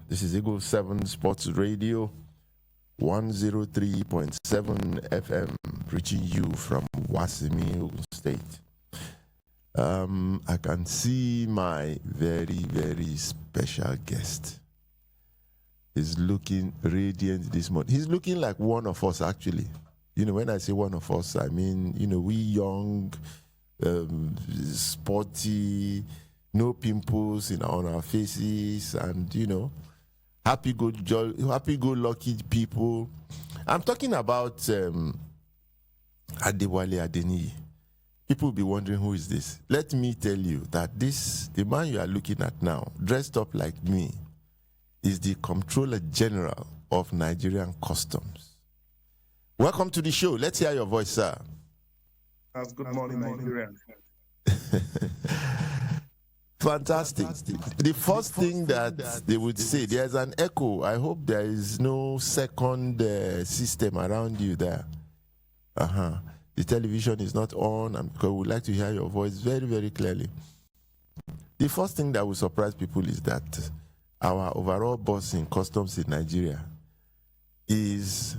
This is Eagle7 Sports Radio, 103.7 FM, reaching you from Wasimi, Ogun State. I can see my very, very special guest. He's looking radiant this morning. He's looking like one of us, actually. You know, when I say one of us, I mean, you know, we young, sporty, no pimples on our faces, and, you know, happy-go-lucky people. I'm talking about Adewale Adeniyi. People will be wondering, who is this? Let me tell you that the man you are looking at now, dressed up like me, is the Comptroller General of Nigerian Customs. Welcome to the show. Let's hear your voice, sir. Good morning, Nigeria. Fantastic. The first thing that they would say, there's an echo. I hope there is no second system around you there. The television is not on, because we would like to hear your voice very, very clearly. The first thing that will surprise people is that our overall boss in customs in Nigeria is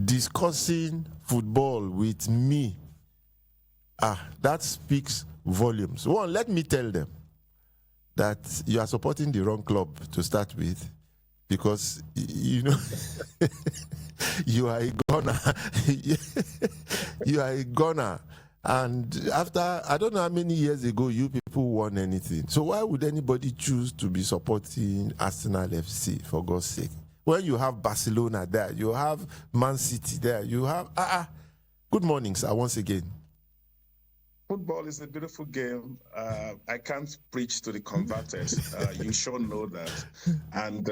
discussing football with me. That speaks volumes. One, let me tell them that you are supporting the wrong club to start with, because, you know, you are a gunner. You are a gunner. And after, I don't know how many years ago you people won anything. So why would anybody choose to be supporting Arsenal FC, for God's sake? When you have Barcelona there, you have Man City there, you have... Good morning, sir, once again. Football is a beautiful game. I can't preach to the converted. You sure know that. And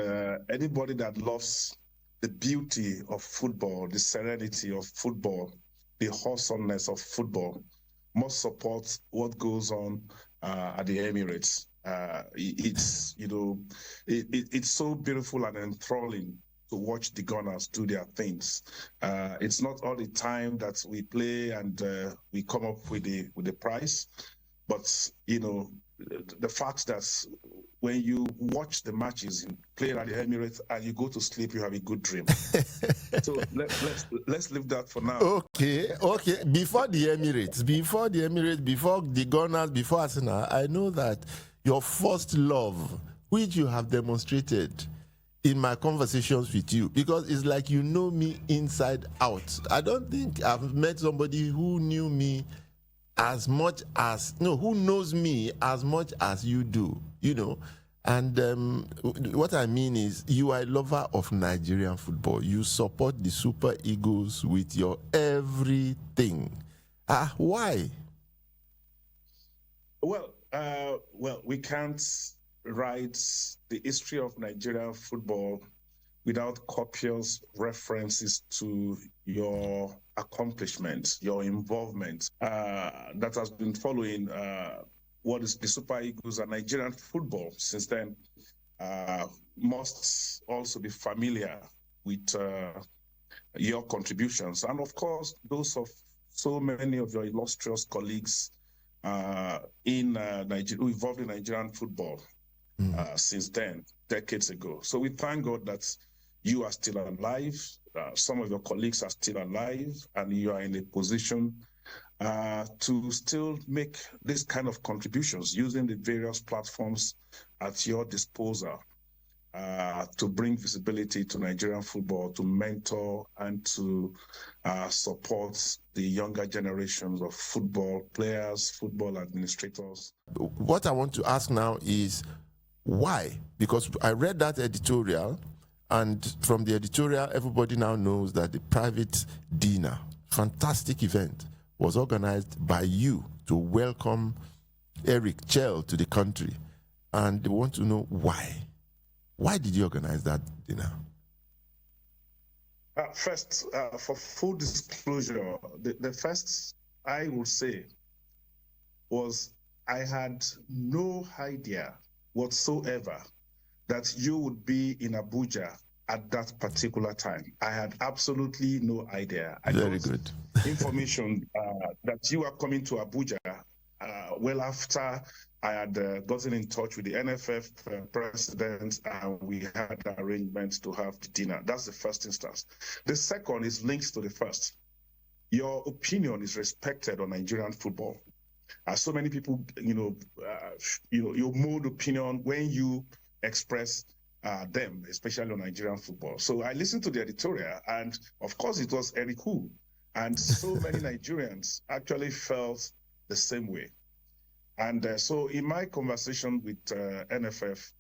anybody that loves the beauty of football, the serenity of football, the wholesomeness of football, must support what goes on at the Emirates. It's, you know, it's so beautiful and enthralling to watch the Gunners do their things. It's not all the time that we play and we come up with the prize, but, you know, the fact that when you watch the matches played at the Emirates and you go to sleep, you have a good dream. So let's leave that for now. Okay. Before the Emirates, before the Gunners, before Arsenal, I know that your first love, which you have demonstrated in my conversations with you, because it's like you know me inside out. I don't think I've met somebody who knew me as much as, who knows me as much as you do, you know. And what I mean is, you are a lover of Nigerian football. You support the Super Eagles with your everything. Why? Well, we can't write the history of Nigerian football without copious references to your accomplishments, your involvement that has been following what is the Super Eagles and Nigerian football since then. Must also be familiar with your contributions, and of course those of so many of your illustrious colleagues in Nigeria who involved in Nigerian football since then, decades ago. So we thank God that you are still alive, some of your colleagues are still alive, and you are in a position to still make this kind of contributions using the various platforms at your disposal to bring visibility to Nigerian football, to mentor and to support the younger generations of football players, football administrators. What I want to ask now is why? Because I read that editorial, and from the editorial, everybody now knows that the private dinner, fantastic event, was organized by you to welcome Eric Chelle to the country. And they want to know why. Why did you organize that dinner? First, for full disclosure, the first I will say was I had no idea whatsoever that you would be in Abuja at that particular time. I had absolutely no idea. Very good. Information that you are coming to Abuja well after I had gotten in touch with the NFF president, and we had arrangements to have the dinner. That's the first instance. The second is linked to the first. Your opinion is respected on Nigerian football. So many people, you mold opinion when you express them, especially on Nigerian football. So I listened to the editorial, and of course it was Eric Chelle, and so many Nigerians actually felt the same way. And so in my conversation with NFF,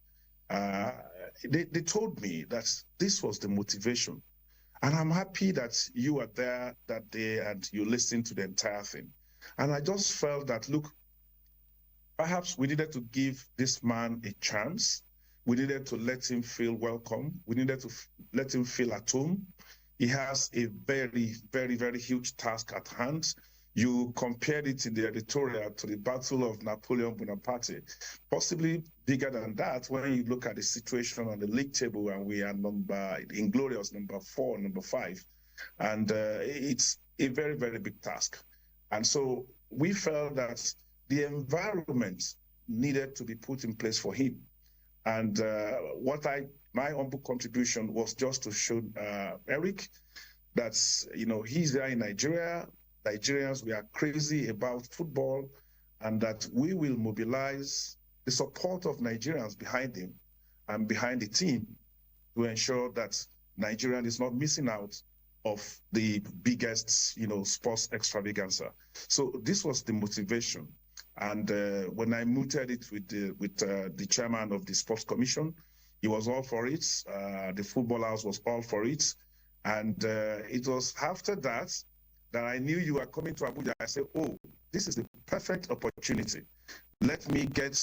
they told me that this was the motivation. And I'm happy that you were there that day and you listened to the entire thing. And I just felt that, look, perhaps we needed to give this man a chance. We needed to let him feel welcome. We needed to let him feel at home. He has a very, very, very huge task at hand. You compared it in the editorial to the Battle of Napoleon Bonaparte, possibly bigger than that when you look at the situation on the league table, and we are inglorious number 4, number 5. And it's a very, very big task. And so we felt that the environment needed to be put in place for him. And my humble contribution was just to show Eric that, he's there in Nigeria. Nigerians, we are crazy about football, and that we will mobilize the support of Nigerians behind him and behind the team to ensure that Nigeria is not missing out of the biggest, sports extravaganza. So this was the motivation. And when I mooted it with the chairman of the Sports Commission, he was all for it. The Football House was all for it. And it was after that I knew you were coming to Abuja. I said, oh, this is the perfect opportunity. Let me get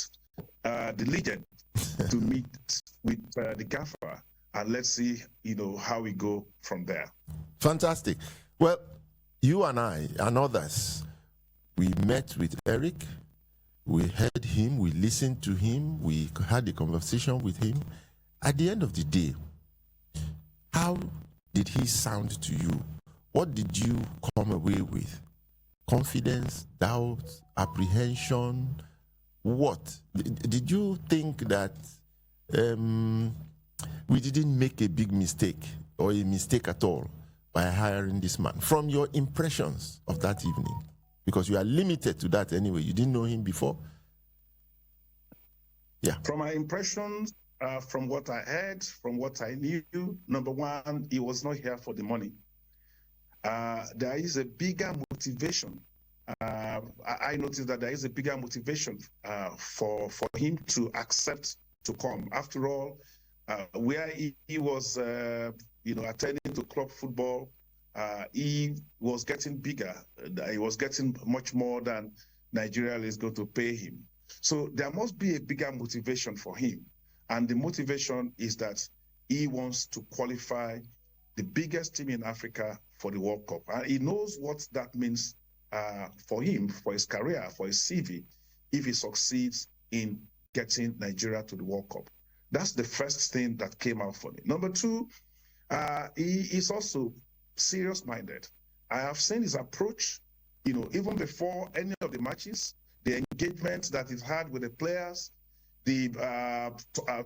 the legend to meet with the gaffer, and let's see, how we go from there. Fantastic. Well, you and I and others, we met with Eric. We heard him. We listened to him. We had a conversation with him. At the end of the day, how did he sound to you? What did you come away with? Confidence, doubt, apprehension? What? Did you think that we didn't make a big mistake or a mistake at all by hiring this man? From your impressions of that evening, because you are limited to that anyway. You didn't know him before. Yeah. From my impressions, from what I heard, from what I knew, number one, he was not here for the money. There is a bigger motivation. I noticed that there is a bigger motivation for him to accept to come. After all, where he was, attending to club football, he was getting bigger. He was getting much more than Nigeria is going to pay him. So there must be a bigger motivation for him. And the motivation is that he wants to qualify the biggest team in Africa for the World Cup. And he knows what that means for him, for his career, for his CV, if he succeeds in getting Nigeria to the World Cup. That's the first thing that came out for me. Number two, he is also serious-minded. I have seen his approach, even before any of the matches, the engagement that he's had with the players, the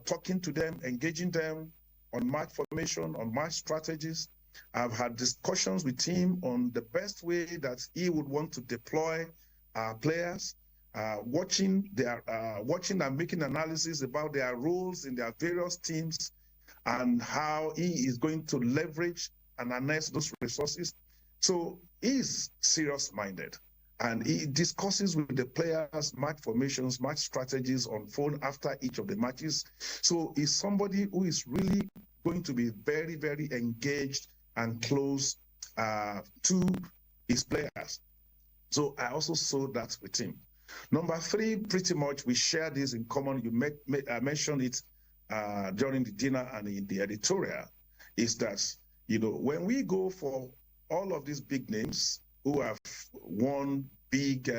talking to them, engaging them on match formation, on match strategies. I've had discussions with him on the best way that he would want to deploy our players, watching and making analysis about their roles in their various teams and how he is going to leverage and harness those resources. So he is serious-minded, and he discusses with the players match formations, match strategies on phone after each of the matches. So he's somebody who is really going to be very, very engaged and close to his players. So I also saw that with him. Number three, pretty much we share this in common. You mentioned it during the dinner and in the editorial, is that, when we go for all of these big names who have won big,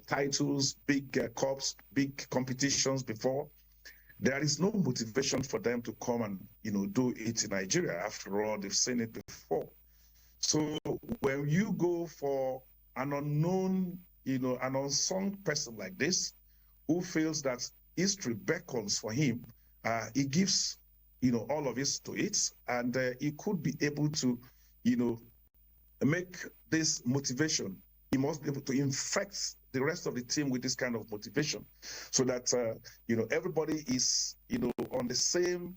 titles, big cups, big competitions before, there is no motivation for them to come and, do it in Nigeria. After all, they've seen it before. So when you go for an unknown an unsung person like this who feels that history beckons for him, he gives, all of his to it, and he could be able to, make this motivation. He must be able to infect the rest of the team with this kind of motivation, so that everybody is on the same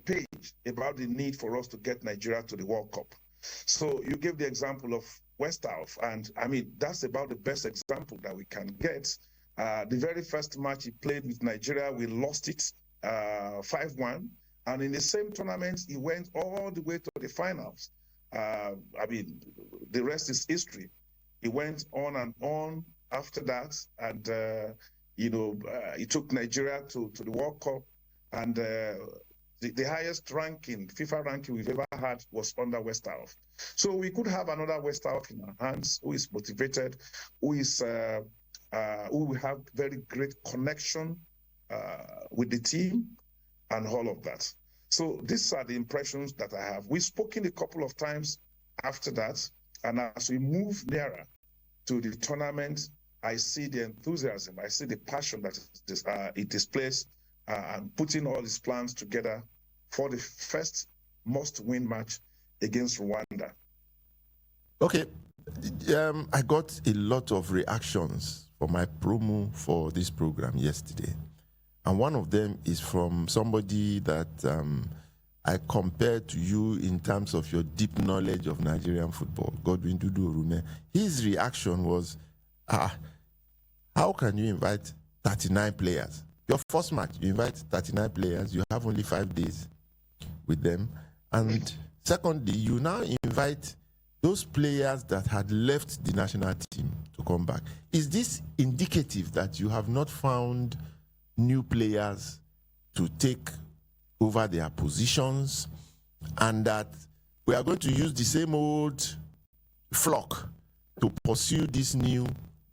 page about the need for us to get Nigeria to the World Cup. So you gave the example of Westhoff, and I mean that's about the best example that we can get. The very first match he played with Nigeria, we lost it 5-1, and in the same tournament he went all the way to the finals. I mean, the rest is history. He went on and on after that, and he took Nigeria to the World Cup, and the highest ranking, FIFA ranking we've ever had was under Westhoff. So we could have another Westhoff in our hands who is motivated, who will have very great connection with the team and all of that. So these are the impressions that I have. We've spoken a couple of times after that, and as we move nearer to the tournament, I see the enthusiasm, I see the passion that it displays, and putting all his plans together for the first must-win match against Rwanda. Okay, I got a lot of reactions for my promo for this program yesterday, and one of them is from somebody that I compared to you in terms of your deep knowledge of Nigerian football, Godwin Dudu Orume. His reaction was, how can you invite 39 players? Your first match, you invite 39 players, you have only 5 days with them. And secondly, you now invite those players that had left the national team to come back. Is this indicative that you have not found new players to take over their positions, and that we are going to use the same old flock to pursue this new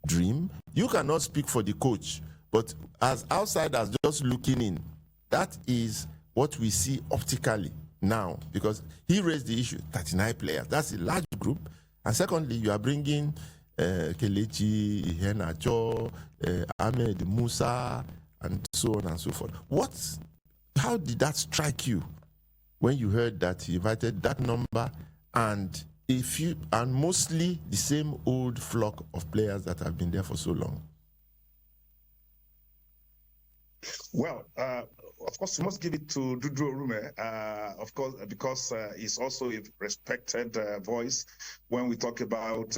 dream? You cannot speak for the coach, but as outsiders just looking in, that is what we see optically now, because he raised the issue, 39 players, that's a large group. And secondly, you are bringing Kelechi Iheanacho, Ahmed Musa, and so on and so forth. How did that strike you when you heard that he invited that number and mostly the same old flock of players that have been there for so long? Well, of course, we must give it to Dudu Orume, of course, because he's also a respected voice when we talk about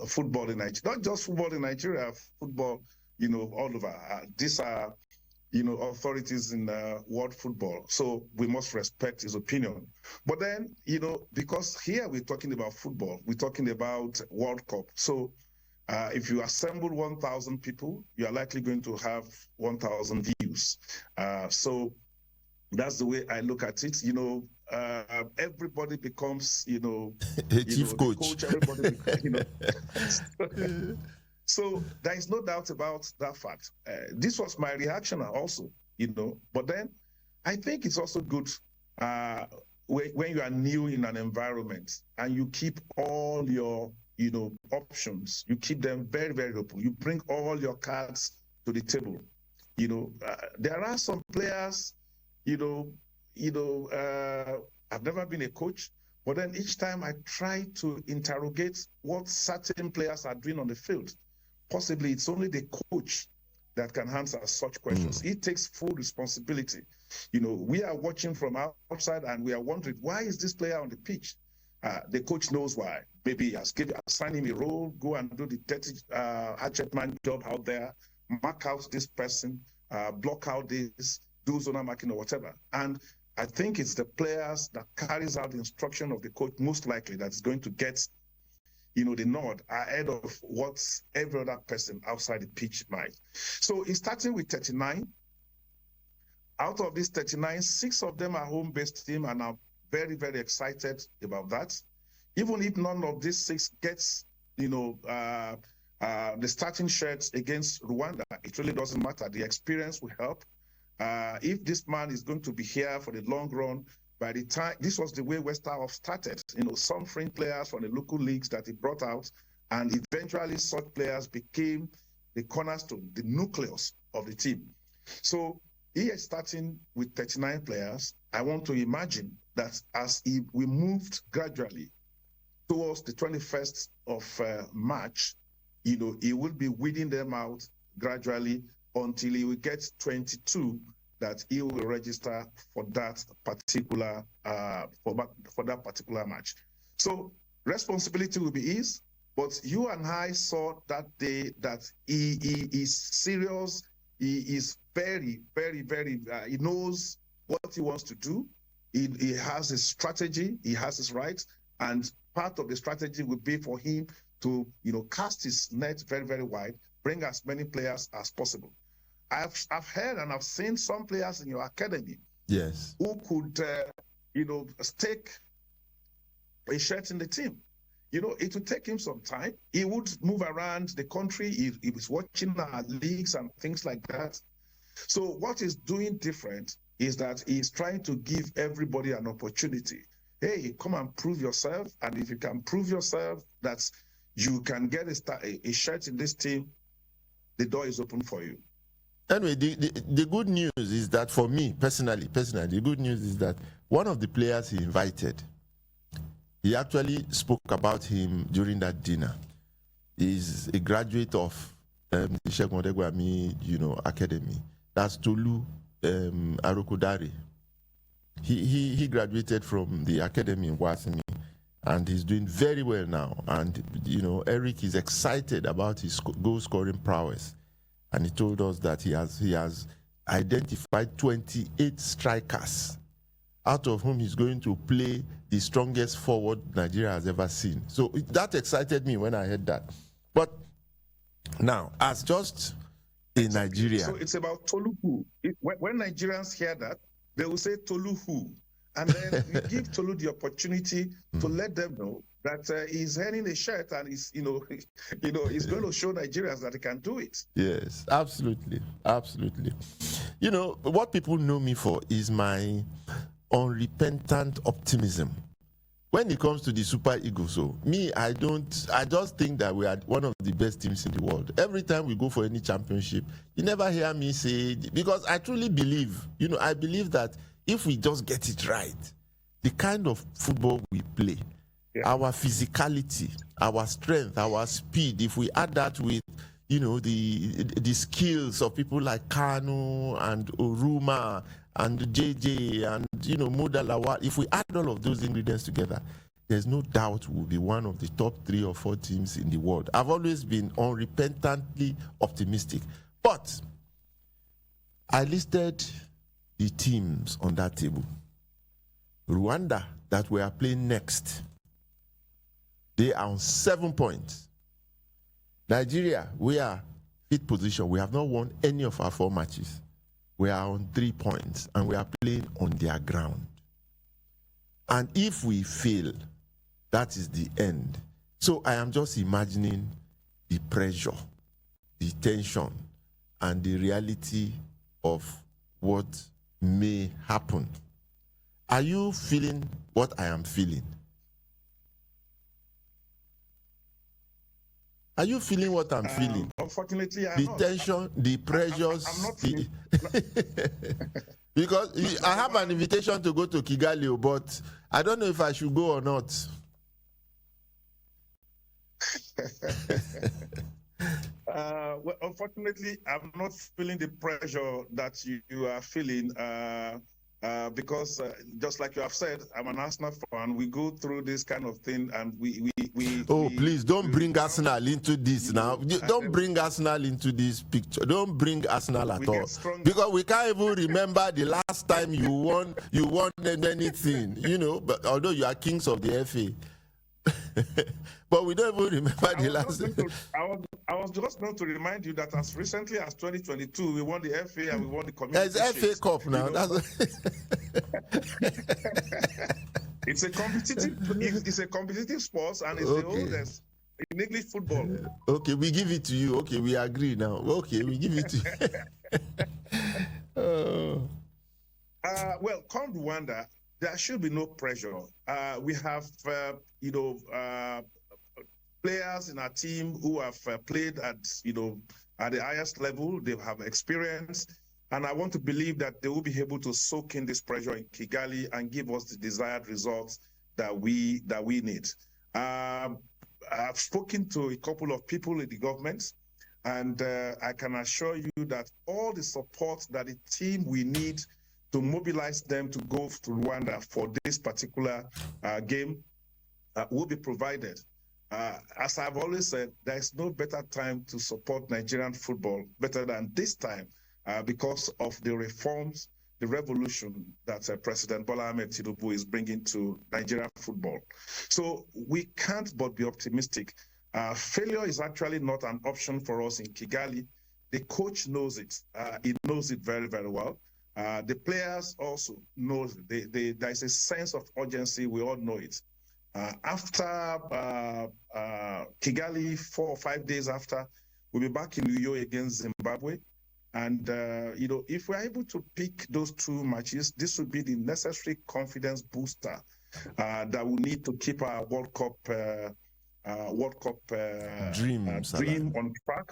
football in Nigeria. Not just football in Nigeria, football, all over. These are, authorities in world football. So we must respect his opinion. But then, because here we're talking about football, we're talking about World Cup. So if you assemble 1,000 people, you are likely going to have 1,000 views. So that's the way I look at it. Everybody becomes, a chief coach. Everybody becomes, So there is no doubt about that fact. This was my reaction also, But then I think it's also good when you are new in an environment and you keep all your options. You keep them very, very open. You bring all your cards to the table. There are some players, I've never been a coach, but then each time I try to interrogate what certain players are doing on the field. Possibly it's only the coach that can answer such questions. He takes full responsibility. We are watching from outside and we are wondering, why is this player on the pitch? The coach knows why. Maybe he has assigned him a role, go and do the dirty man job out there, mark out this person, block out this, do zonal marking or whatever. And I think it's the players that carries out the instruction of the coach most likely that's going to get the nod ahead of what every other person outside the pitch might. So it's starting with 39. Out of these 39, 6 of them are home-based team and are very, very excited about that. Even if none of these 6 gets, the starting shirts against Rwanda, it really doesn't matter. The experience will help. If this man is going to be here for the long run, by the time, this was the way Westhoff started, some fringe players from the local leagues that he brought out, And eventually such players became the cornerstone, the nucleus of the team. So he is starting with 39 players. I want to imagine that as we moved gradually towards the 21st of March, he will be weeding them out gradually until he will get 22 that he will register for that particular match. So responsibility will be his, but you and I saw that day that he is serious. He is very, very, very. He knows what he wants to do. He has his strategy. He has his rights, and part of the strategy would be for him to, cast his net very, very wide, bring as many players as possible. I've heard and I've seen some players in your academy, yes, who could, stake a shirt in the team. It would take him some time. He would move around the country. He was watching our leagues and things like that. So what he's doing different is that he's trying to give everybody an opportunity. Hey, come and prove yourself. And if you can prove yourself that you can get a shirt in this team, the door is open for you. Anyway, the good news is that for me, personally, the good news is that one of the players he invited, he actually spoke about him during that dinner. He's a graduate of the Segun Odegwami, Academy. That's Tolu Arokodare. He graduated from the academy in Wasimi, and he's doing very well now. And Eric is excited about his goal-scoring prowess, and he told us that he has identified 28 strikers, out of whom he's going to play the strongest forward Nigeria has ever seen. So that excited me when I heard that. But now, as just in Nigeria, so it's about Toluhu. When Nigerians hear that, they will say Toluhu, and then we give Tolu the opportunity to let them know that he's earning a shirt, and he's he's going to show Nigerians that he can do it. Yes, absolutely. What people know me for is my unrepentant optimism. When it comes to the Super Eagles, I just think that we are one of the best teams in the world. Every time we go for any championship, you never hear me say, because I truly believe, I believe that if we just get it right, the kind of football we play, our physicality, our strength, our speed, if we add that with, the skills of people like Kanu and Oruma and JJ and Modalawa, if we add all of those ingredients together, there's no doubt we'll be one of the top 3 or 4 teams in the world. I've always been unrepentantly optimistic. But I listed the teams on that table. Rwanda, that we are playing next, they are on 7 points. Nigeria, we are 5th position. We have not won any of our 4 matches. We are on 3 points, and we are playing on their ground. And if we fail, that is the end. So I am just imagining the pressure, the tension, and the reality of what may happen. Are you feeling what I am feeling? Are you feeling what I'm feeling? Unfortunately, I'm the not. Tension, the pressures. I'm not feeling. Because I have an invitation to go to Kigali, but I don't know if I should go or not. Well, unfortunately, I'm not feeling the pressure that you are feeling. Because just like you have said, I'm an Arsenal fan. We go through this kind of thing, and we please don't bring Arsenal into this now. Don't bring Arsenal into this picture. Don't bring Arsenal at all, because we can't even remember the last time you won anything. But although you are kings of the FA. But we don't even remember the last. I was just going to remind you that as recently as 2022, we won the FA and we won the Community It's FA Cup now. It's a competitive sport, and it's the oldest in English football. Okay, we give it to you. Okay, we agree now. Okay, we give it to you. Well, come Rwanda, there should be no pressure. We have, players in our team who have played at at the highest level. They have experience, and I want to believe that they will be able to soak in this pressure in Kigali and give us the desired results that we need. I've spoken to a couple of people in the government, and I can assure you that all the support that the team we need to mobilize them to go to Rwanda for this particular game will be provided. As I've always said, there is no better time to support Nigerian football better than this time because of the reforms, the revolution that President Bola Ahmed Tinubu is bringing to Nigerian football. So we can't but be optimistic. Failure is actually not an option for us in Kigali. The coach knows it. He knows it very, very well. The players also know it. There is a sense of urgency. We all know it. After Kigali, 4 or 5 days after, we'll be back in Uyo against Zimbabwe. And, if we're able to pick those 2 matches, this would be the necessary confidence booster that we need to keep our World Cup dream on track.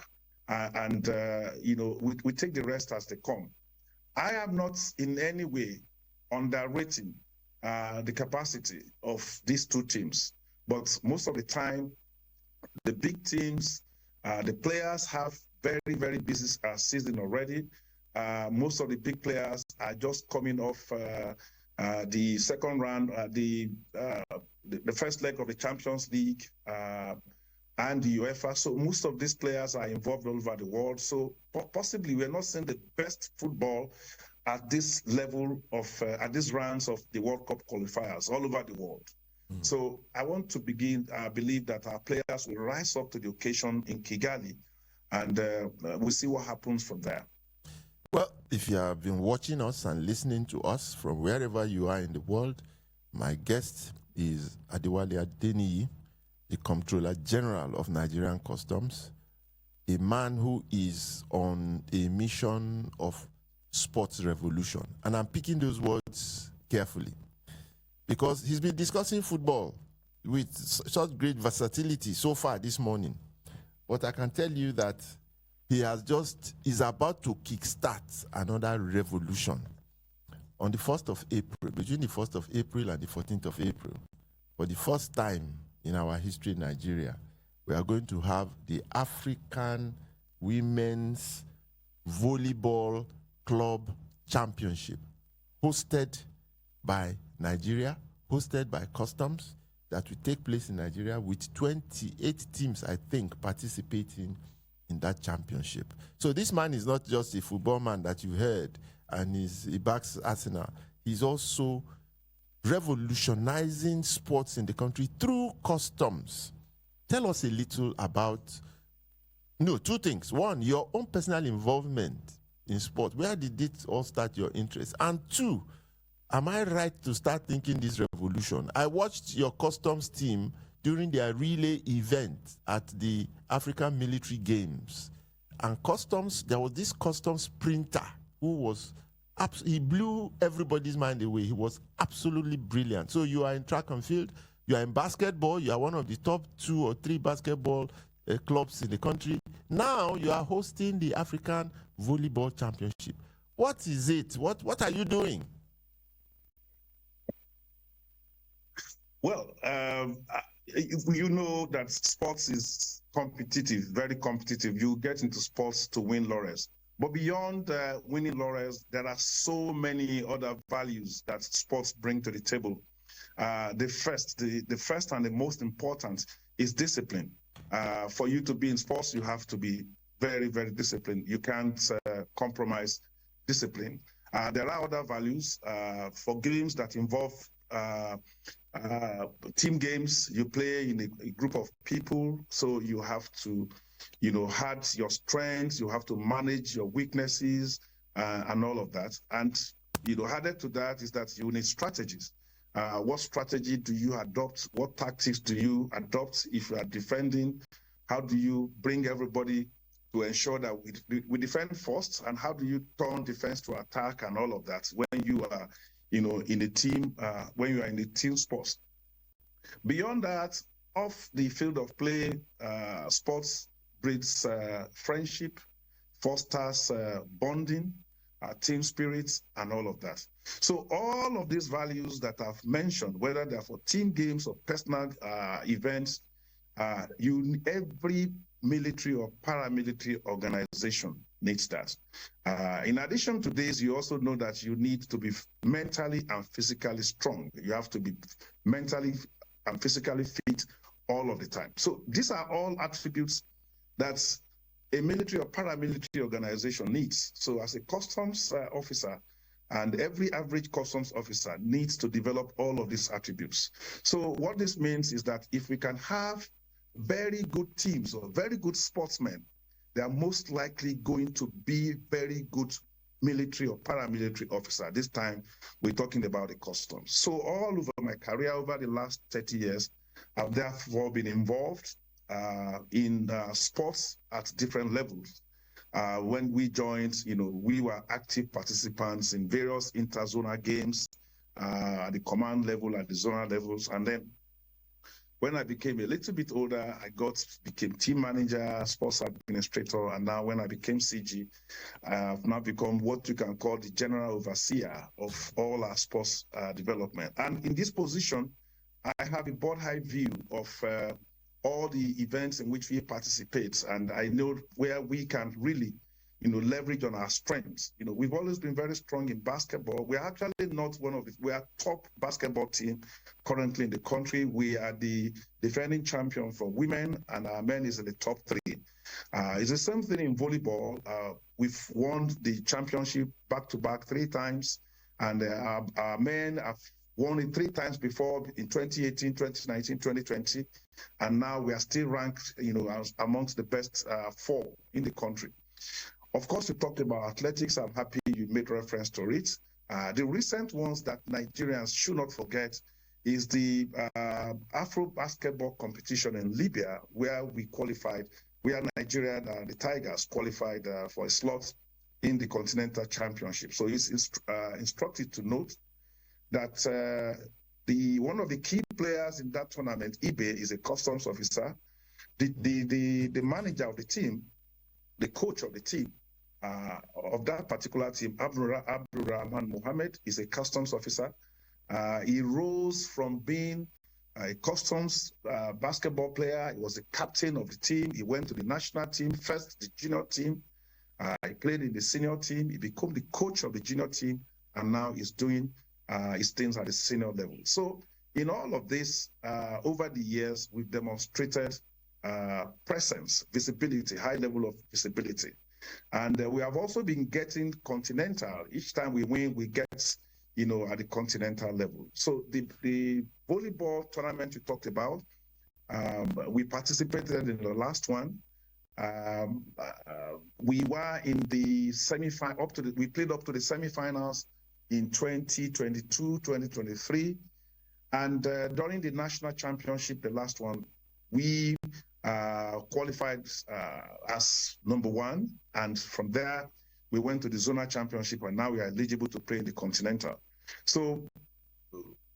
We take the rest as they come. I am not in any way underrating the capacity of these 2 teams, but most of the time, the big teams, the players have very, very busy season already. Most of the big players are just coming off the second round, the first leg of the Champions League and the UEFA. So most of these players are involved all over the world. So possibly we're not seeing the best football at this level of, at these rounds of the World Cup qualifiers all over the world. So I want to believe that our players will rise up to the occasion in Kigali, and we'll see what happens from there. Well, if you have been watching us and listening to us from wherever you are in the world, my guest is Adewale Adeniyi, the Comptroller General of Nigerian Customs, a man who is on a mission of sports revolution. And I'm picking those words carefully because he's been discussing football with such great versatility so far this morning. But I can tell you that he is about to kickstart another revolution on the 1st of April, between the 1st of April and the 14th of April. For the first time in our history in Nigeria, we are going to have the African Women's Volleyball Club Championship, hosted by Nigeria, hosted by Customs, that will take place in Nigeria with 28 teams, I think, participating in that championship. So this man is not just a football man that you heard and he backs Arsenal. He's also revolutionizing sports in the country through Customs. Tell us a little about, 2 things. 1, your own personal involvement in sport. Where did it all start your interest? And 2, am I right to start thinking this revolution? I watched your Customs team during their relay event at the African Military Games. And Customs, there was this Customs sprinter who he blew everybody's mind away. He was absolutely brilliant. So you are in track and field, you are in basketball, you are one of the top 2 or 3 basketball clubs in the country. Now you are hosting the African Volleyball Championship. What is it? What are you doing? Well, you know that sports is competitive, very competitive. You get into sports to win laurels. But beyond winning laurels, there are so many other values that sports bring to the table. The first and the most important is discipline. For you to be in sports, you have to be very, very disciplined. You can't compromise discipline. There are other values for games that involve team games. You play in a group of people, so you have to, hard your strengths, you have to manage your weaknesses and all of that. And, added to that is that you need strategies. What strategy do you adopt? What tactics do you adopt if you are defending? How do you bring everybody to ensure that we defend first? And how do you turn defense to attack and all of that when you are, in the team, when you are in the team sports? Beyond that, off the field of play, sports breeds friendship, fosters bonding, team spirits, and all of that. So all of these values that I've mentioned, whether they're for team games or personal events, every military or paramilitary organization needs that. In addition to this, you also know that you need to be mentally and physically strong. You have to be mentally and physically fit all of the time. So these are all attributes that a military or paramilitary organization needs. So as a customs officer, and every average customs officer needs to develop all of these attributes. So what this means is that if we can have very good teams or very good sportsmen, they are most likely going to be very good military or paramilitary officer. This time, we're talking about the customs. So all over my career, over the last 30 years, I've therefore been involved in sports at different levels. When we joined, we were active participants in various interzonal games at the command level, at the zonal levels. And then when I became a little bit older, I became team manager, sports administrator, and now when I became CG, I've now become what you can call the general overseer of all our sports development. And in this position, I have a broad-eye view of all the events in which we participate, and I know where we can really, leverage on our strengths. We've always been very strong in basketball. We are actually not we are top basketball team currently in the country. We are the defending champion for women, and our men is in the top 3. It's the same thing in volleyball. We've won the championship back-to-back 3 times, and our men have won it 3 times before in 2018, 2019, 2020, and now we are still ranked, amongst the best 4 in the country. Of course, you talked about athletics. I'm happy you made reference to it. The recent ones that Nigerians should not forget is the Afro basketball competition in Libya, where we qualified. We are Nigeria, the Tigers qualified for a slot in the Continental Championship. So it's instructive to note that one of the key players in that tournament, Ibe, is a customs officer. The manager of the team, the coach of the team, of that particular team, Abdurrahman Mohammed, is a customs officer. He rose from being a customs basketball player. He was the captain of the team. He went to the national team, first the junior team. He played in the senior team. He became the coach of the junior team, and now he's doing his things at the senior level. So in all of this, over the years, we've demonstrated presence, visibility, high level of visibility. And we have also been getting continental. Each time we win, we get, at the continental level. So the volleyball tournament you talked about, we participated in the last one. We were in the semi-final, we played up to the semi-finals in 2022, 2023. And during the national championship, the last one, we qualified as number 1. And from there, we went to the zonal championship, and now we are eligible to play in the continental. So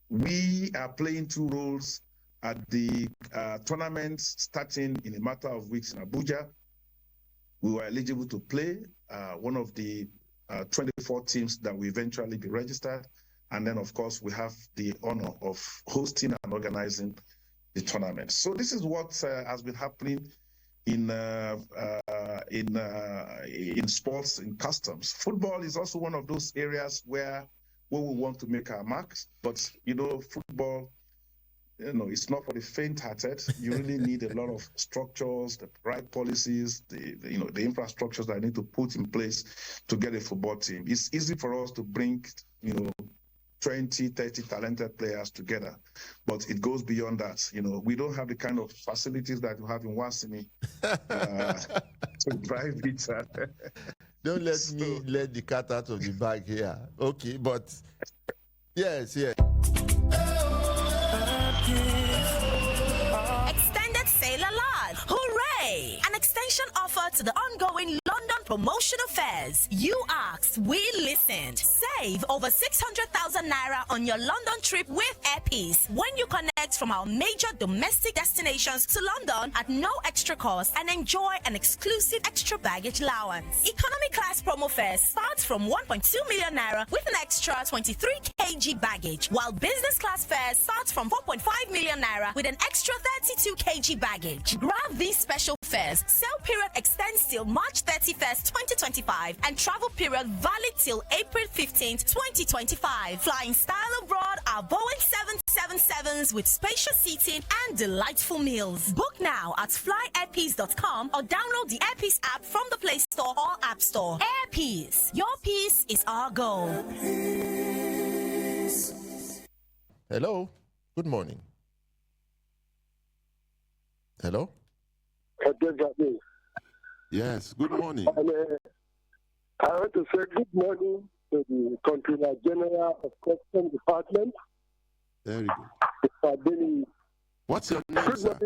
we are playing 2 roles at the tournament starting in a matter of weeks in Abuja. We were eligible to play one of the 24 teams that will eventually be registered. And then, of course, we have the honor of hosting and organizing the tournament. So this is what has been happening in sports, in customs. Football is also one of those areas where we want to make our marks. But, football, it's not for the faint-hearted. You really need a lot of structures, the right policies, the infrastructures that I need to put in place to get a football team. It's easy for us to bring, 20, 30 talented players together, but it goes beyond that. We don't have the kind of facilities that you have in Wasimi to drive it. Don't let me let the cat out of the bag here. Okay, but yes. Extended sale alert! Hooray! An extension offer to the ongoing London promotional fares. You asked, we listened. Save over 600,000 naira on your London trip with Airpeace when you connect from our major domestic destinations to London at no extra cost and enjoy an exclusive extra baggage allowance. Economy class promo fares starts from 1.2 million naira with an extra 23 kg baggage, while business class fares starts from 4.5 million naira with an extra 32 kg baggage. Grab these special fares. Sale period extends till March 31st, 2025 and travel period valid till April 15th, 2025. Flying style abroad are Boeing 777s with spacious seating and delightful meals. Book now at flyairpeace.com or download the Airpeace app from the Play Store or App Store. Airpeace, your peace is our goal. Hello, good morning. Hello? Yes, good morning. I want to say good morning to the Controller General of Customs Department. Very good. Mr. Adeniyi. What's your name, sir?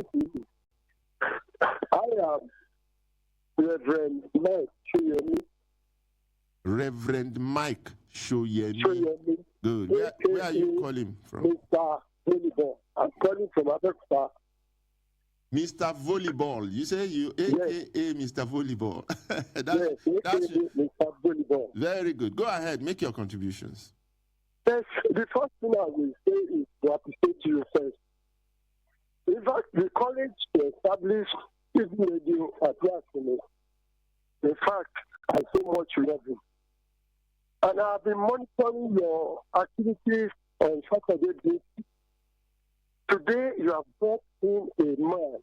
I am Reverend Mike Shoyemi. Reverend Mike Shoyemi. Good. Where are you calling from? Mr. Volleyball. I'm calling from Adewale. Mr. Volleyball. You say you AKA Mr. Volleyball. Yes, Mr. Volleyball. Very good. Go ahead. Make your contributions. Yes, the first thing I will say is to appreciate you first. In fact, the college to establish Eagle Radio at Wasimi. In fact, I so much love you. And I've been monitoring your activities on Saturday day. Today, you have brought in a man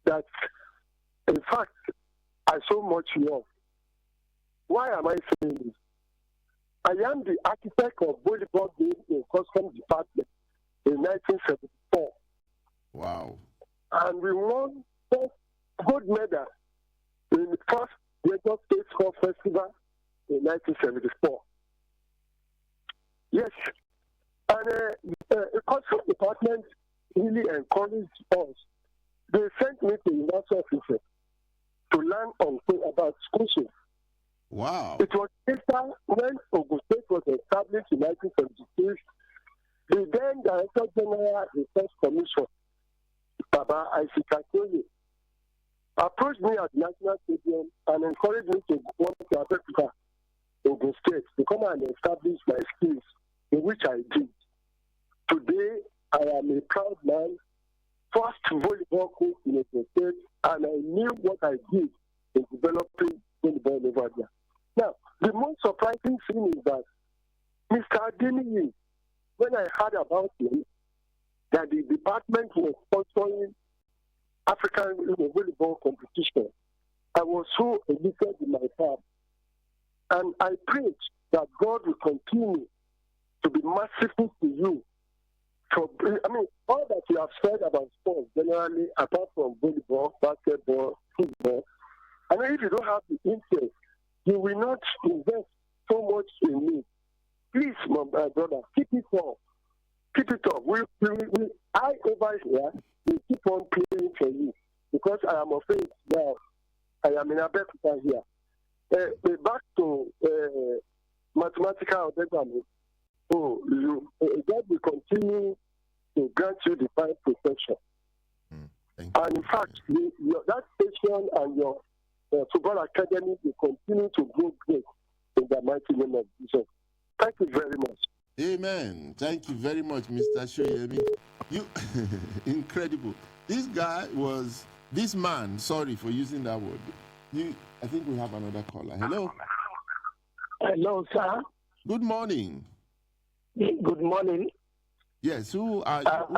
that, in fact, I so much love. Why am I saying this? I am the architect of volleyball game in Customs Department in 1974. Wow. And we won first gold medal in the first Lagos State Sport Festival in 1974. Yes. And the Customs Department really encouraged us. They sent me to university officer to learn about schooling. Wow. It was later when Ogun State was established in 1976. The then Director General of the Defense Commission, Baba Isaac, approached me at the National Stadium and encouraged me to go to Africa, Ogun State, to come and establish my skills, in which I did. Today, I am a proud man, first volleyball coach in Ogun State, and I knew what I did in developing volleyball over there. Now, the most surprising thing is that Mr. Adeniyi, when I heard about him, that the department was sponsoring African volleyball competition, I was so elated in my heart. And I prayed that God will continue to be merciful to you. So, I mean, all that you have said about sports generally, apart from volleyball, basketball, football, I mean, if you don't have the interest, you will not invest so much in me. Please, my brother, keep it up. Keep it up. I over here will keep on praying for you because I am afraid now. I am in a better here. Back to mathematical exam. So God will continue to grant you divine protection. And in fact, that station and your football academy will continue to grow great in the mighty name of Jesus. Thank you very much. Amen. Thank you very much, Mr. Shoyemi. You incredible. This man, sorry for using that word. I think we have another caller. Hello. Hello, sir. Good morning. Good morning. Yes, who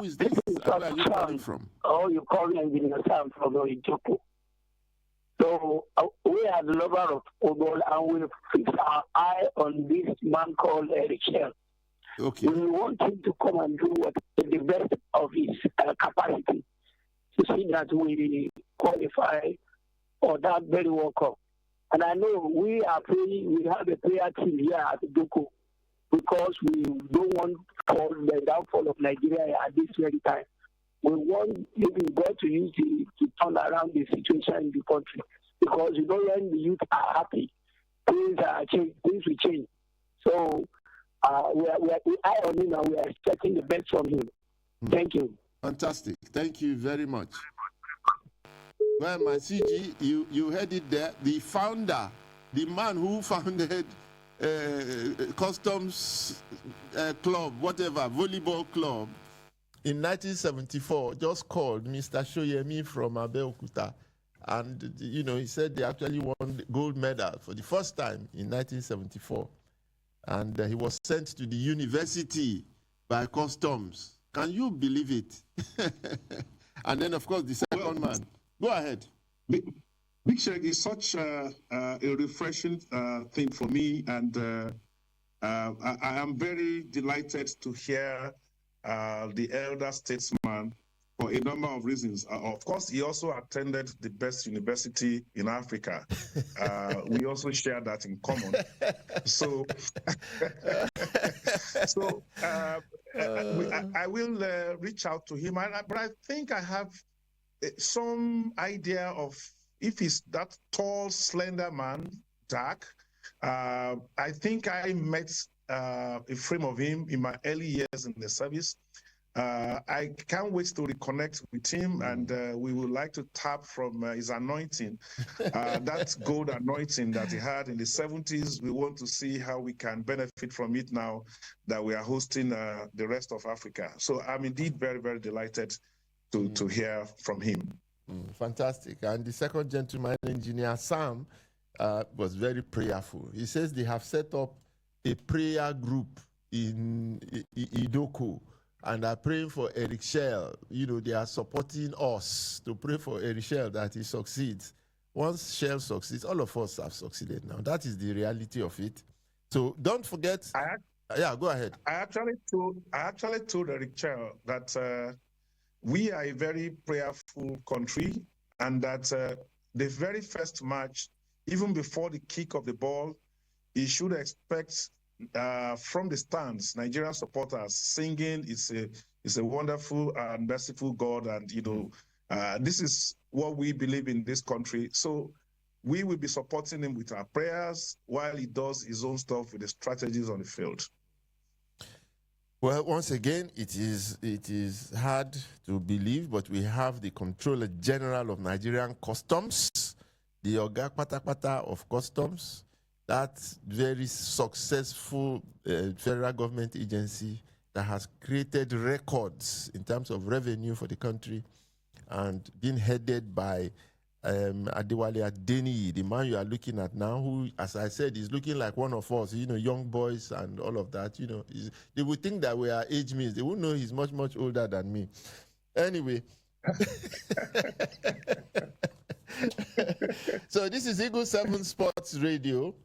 is this? Where are you calling from? Oh, you call me Engineer Sam from Ojoko. So we are the lover of football and we fix our eye on this man called Eric Chelle. Okay. We want him to come and do what the best of his capacity to see that we qualify for that very World Cup. And I know we are praying, we have a prayer team here at Doko because we don't want the downfall of Nigeria at this very time. We want maybe God to use it to turn around the situation in the country. because when the youth are happy, things will change. So we eye on him and we are expecting the best from him. Thank you. Fantastic. Thank you very much. Well, my CG, you heard it there. The founder, the man who founded Customs Club, whatever, volleyball club, in 1974, just called Mr. Shoyemi from Abeokuta. And, he said they actually won the gold medal for the first time in 1974. And he was sent to the university by Customs. Can you believe it? And then, of course, the second man. Go ahead. Big Sheikh is such a refreshing thing for me. And I am very delighted to hear the elder statesman for a number of reasons. Of course, he also attended the best university in Africa. We also share that in common. So, I will reach out to him. But I think I have some idea of if he's that tall, slender man, dark. I think I met a frame of him in my early years in the service. I can't wait to reconnect with him, and we would like to tap from his anointing, that gold anointing that he had in the 70s. We want to see how we can benefit from it now that we are hosting the rest of Africa. So I'm indeed very, very delighted to hear from him. Fantastic. And the second gentleman, Engineer Sam, was very prayerful. He says they have set up a prayer group in Idoko, and are praying for Eric Chelle. They are supporting us to pray for Eric Chelle that he succeeds. Once Chelle succeeds, all of us have succeeded now. That is the reality of it. So don't forget. Go ahead. I actually told Eric Chelle that we are a very prayerful country, and that the very first match, even before the kick of the ball, he should expect from the stands, Nigerian supporters singing. It's a wonderful and merciful God, and this is what we believe in this country. So we will be supporting him with our prayers while he does his own stuff with the strategies on the field. Well, once again, it is hard to believe, but we have the Controller General of Nigerian Customs, the Oga Patapata of Customs, that very successful federal government agency that has created records in terms of revenue for the country, and being headed by Adewale Adeniyi, the man you are looking at now, who, as I said, is looking like one of us, young boys and all of that. They would think that we are age mates. They wouldn't know he's much, much older than me. Anyway. So this is Eagle7 Sports Radio,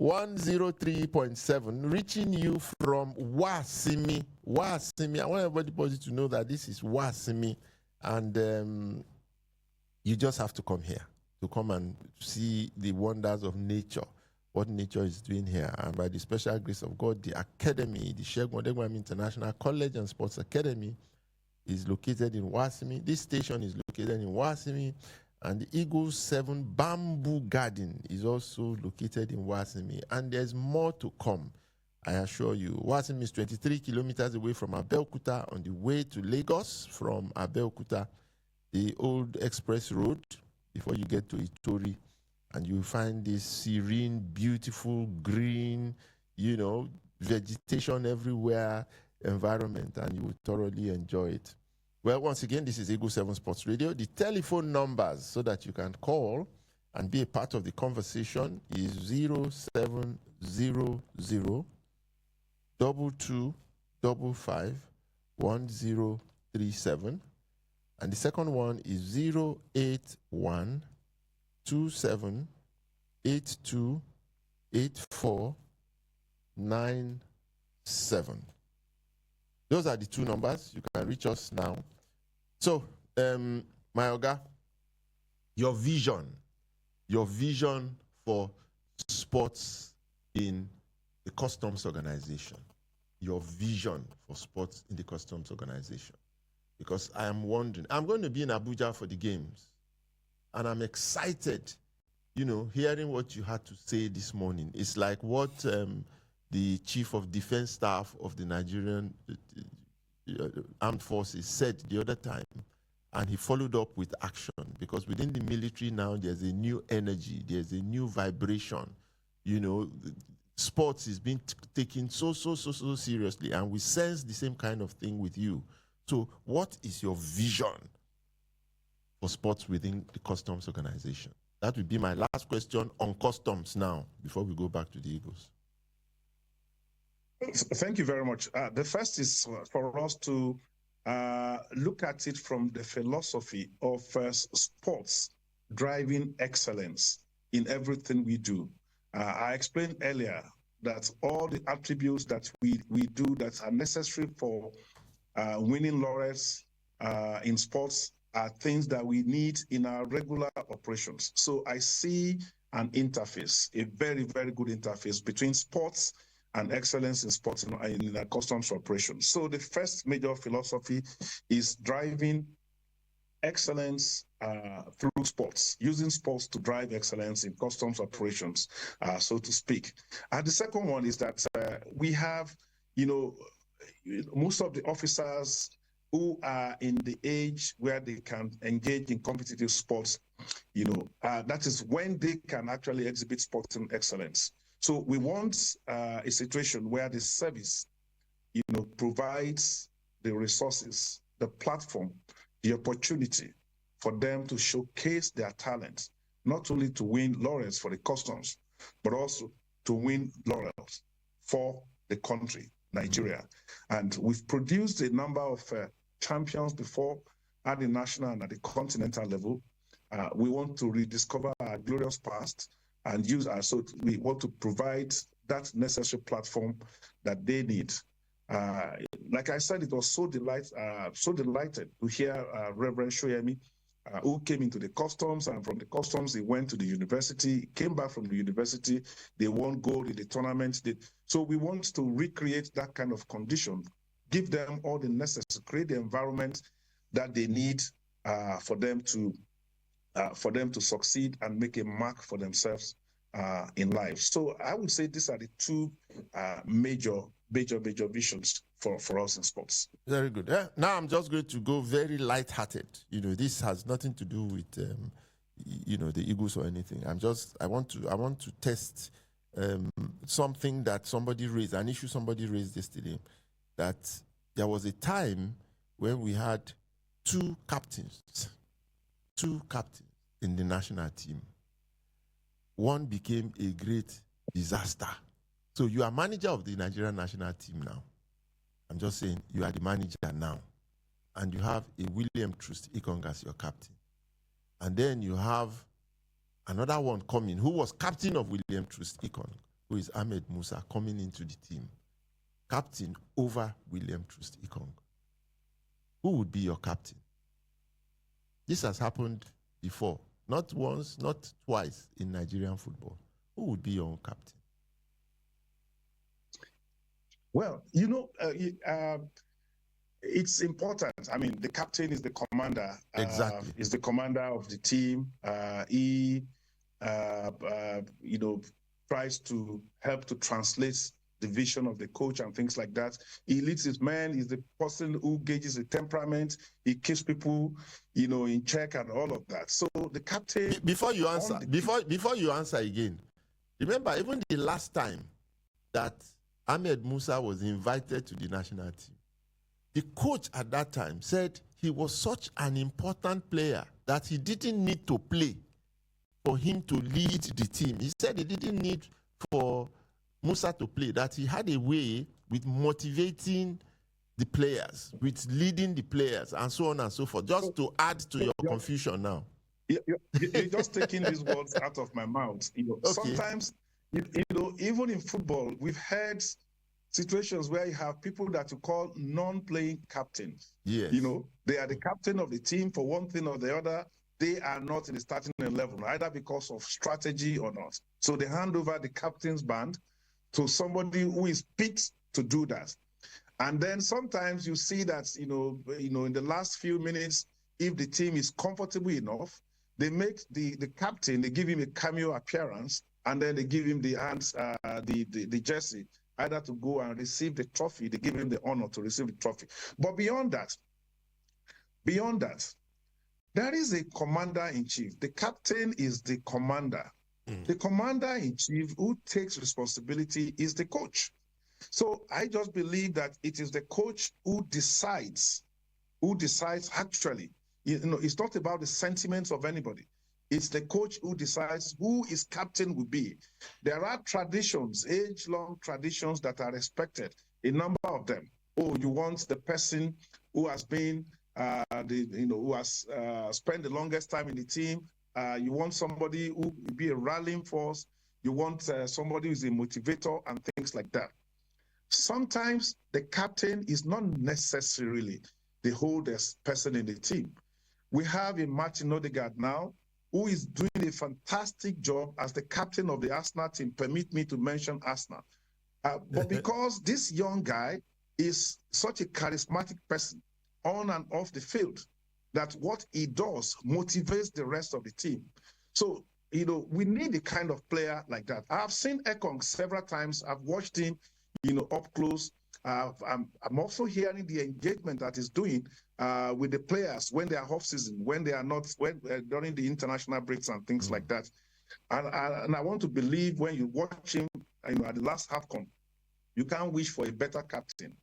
103.7, reaching you from Wasimi. I want everybody to know that this is Wasimi, and you just have to come here to come and see the wonders of nature, what nature is doing here. And by the special grace of God, the academy, the Segun Odegwami International College and Sports Academy, is located in Wasimi. This station is located in Wasimi. And the Eagle7 Bamboo Garden is also located in Wasimi. And there's more to come, I assure you. Wasimi is 23 kilometers away from Abeokuta on the way to Lagos from Abeokuta, the old express road, before you get to Itori. And you find this serene, beautiful, green, vegetation everywhere environment, and you will thoroughly enjoy it. Well, once again, this is Eagle7 Sports Radio. The telephone numbers so that you can call and be a part of the conversation is 0700 2255 1037. And the second one is 081 27 82 8497. Those are the two numbers. You can reach us now. So, my Oga, your vision for sports in the customs organization. Your vision for sports in the customs organization. Because I am wondering, I'm going to be in Abuja for the games, and I'm excited hearing what you had to say this morning, it's like what the Chief of Defense Staff of the Nigerian Armed Forces said the other time, and he followed up with action, because within the military now there's a new energy, there's a new vibration. Sports is being taken so seriously, and we sense the same kind of thing with you. So what is your vision for sports within the Customs organization? That would be my last question on customs now, before we go back to the Eagles. Thank you very much. The first is for us to look at it from the philosophy of sports driving excellence in everything we do. I explained earlier that all the attributes that we do that are necessary for winning laurels in sports are things that we need in our regular operations. So I see an interface, a very, very good interface between sports and excellence in sports in our customs operations. So the first major philosophy is driving excellence through sports, using sports to drive excellence in customs operations, so to speak. And the second one is that we have, most of the officers who are in the age where they can engage in competitive sports, that is when they can actually exhibit sporting excellence. So we want a situation where the service, provides the resources, the platform, the opportunity for them to showcase their talent, not only to win laurels for the customs, but also to win laurels for the country, Nigeria. And we've produced a number of champions before at the national and at the continental level. We want to rediscover our glorious past and use so we want to provide that necessary platform that they need. Like I said, it was so delighted to hear Reverend Shoyemi, who came into the customs, and from the customs he went to the university, came back from the university, they won gold in the tournament. So we want to recreate that kind of condition, give them all the necessary, create the environment that they need for them to succeed and make a mark for themselves in life. So I would say these are the two major visions for us in sports. Very good. Now I'm just going to go very light-hearted. This has nothing to do with the Eagles or anything. I want to test something that somebody raised, an issue somebody raised yesterday, that there was a time when we had two captains in the national team. One became a great disaster. So you are manager of the Nigerian national team now. I'm just saying, you are the manager now. And you have a William Troost Ekong as your captain. And then you have another one coming, who was captain of William Troost Ekong, who is Ahmed Musa, coming into the team. Captain over William Troost Ekong. Who would be your captain? This has happened before. Not once, not twice in Nigerian football. Who would be your own captain? Well, it's important. I mean, the captain is the commander. Exactly. Is the commander of the team. He tries to help to translate the vision of the coach and things like that. He leads his men. He's the person who gauges the temperament. He keeps people, in check and all of that. So the captain. Before you answer again, remember even the last time that Ahmed Musa was invited to the national team, the coach at that time said he was such an important player that he didn't need to play for him to lead the team. He said he didn't need for Musa to play, that he had a way with motivating the players, with leading the players, and so on and so forth, just to add to your confusion now. You're just taking these words out of my mouth. Okay. Sometimes, even in football, we've had situations where you have people that you call non-playing captains. Yes. They are the captain of the team for one thing or the other. They are not in the starting 11, either because of strategy or not. So they hand over the captain's band to somebody who is picked to do that. And then sometimes you see that, in the last few minutes, if the team is comfortable enough, They make the captain, they give him a cameo appearance, and then they give him the jersey, either to go and receive the trophy. They give him the honor to receive the trophy. But beyond that, there is a commander-in-chief. The captain is the commander. The commander-in-chief who takes responsibility is the coach. So I just believe that it is the coach who decides actually. It's not about the sentiments of anybody. It's the coach who decides who his captain will be. There are traditions, age-long traditions that are respected, a number of them. Oh, you want the person who has been, who has spent the longest time in the team. You want somebody who will be a rallying force. You want somebody who is a motivator and things like that. Sometimes the captain is not necessarily the oldest person in the team. We have a Martin Odegaard now, who is doing a fantastic job as the captain of the Arsenal team. Permit me to mention Arsenal. But because this young guy is such a charismatic person on and off the field, that what he does motivates the rest of the team. So, we need a kind of player like that. I've seen Ekong several times. I've watched him, up close. I'm also hearing the engagement that he's doing with the players when they are off season, when they are not, during the international breaks and things like that. And I want to believe when you watch him, at the last AFCON, you can't wish for a better captain,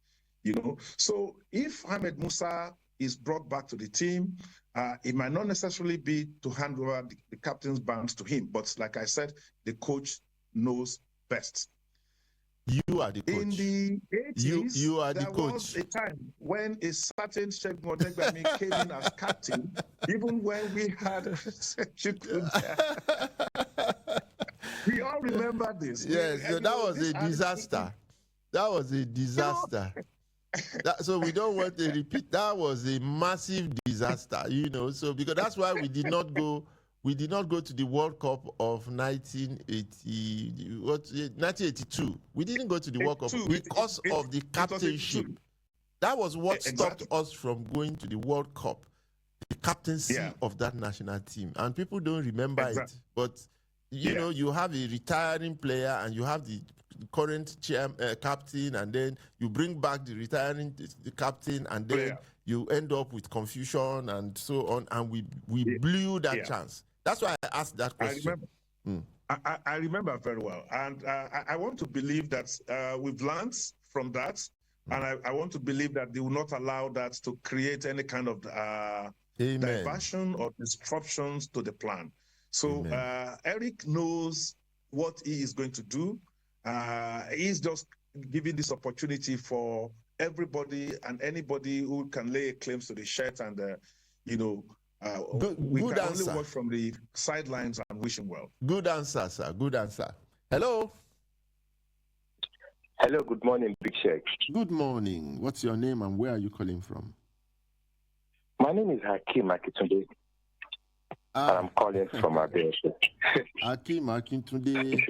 So if Ahmed Musa is brought back to the team, it might not necessarily be to hand over the captain's bands to him, but like I said, the coach knows best. You are the coach. In the 80s, you are the coach. There was a time when a certain Sheikh Modegbami came in as captain, even when we had We all remember this. Yes, so that was a disaster. That was a disaster. So we don't want to repeat. That was a massive disaster, So because that's why we did not go to the World Cup of 1982. We didn't go to the World Cup because of the captainship. That was what stopped us from going to the World Cup, the captaincy of that national team. And people don't remember it. But, you have a retiring player and you have the current captain, and then you bring back the retiring captain, and then you end up with confusion and so on. And we blew that chance. That's why I asked that question. I remember very well. And I want to believe that we've learned from that. And I want to believe that they will not allow that to create any kind of diversion or disruptions to the plan. So Eric knows what he is going to do. He's just giving this opportunity for everybody and anybody who can lay claims to the shirt and, we can only watch from the sidelines and wish him well. Good answer, sir. Good answer. Hello. Hello, good morning, Big Sheikh. Good morning. What's your name and where are you calling from? My name is Hakeem Akintunde. And I'm calling from Adewale. Hakeem Akintunde.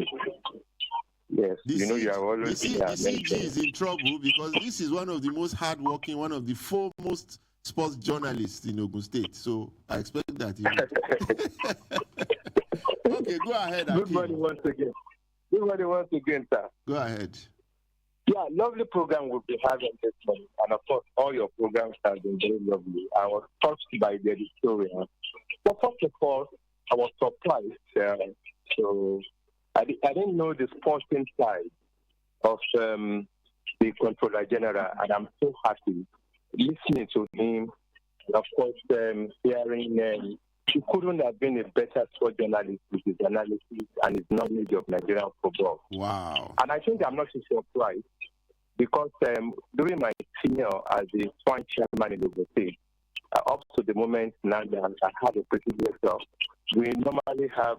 Yes, you are always... The CG is in trouble because this is one of the most hardworking, one of the foremost sports journalists in Ogun State. So I expect that. Okay, go ahead, Hakeem. Good morning once again. Good morning once again, sir. Go ahead. Yeah, lovely program we'll be having this morning. And of course, all your programs have been very lovely. I was touched by the editorial. But first of all, I was surprised. So I didn't know the sporting side of the Controller General, and I'm so happy listening to him. And of course, hearing he couldn't have been a better sport journalist with his analysis and his knowledge of Nigerian football. Wow. And I think I'm not so surprised because during my tenure as the Swan chairman in Ogun State, up to the moment now that I had a privilege of, we normally have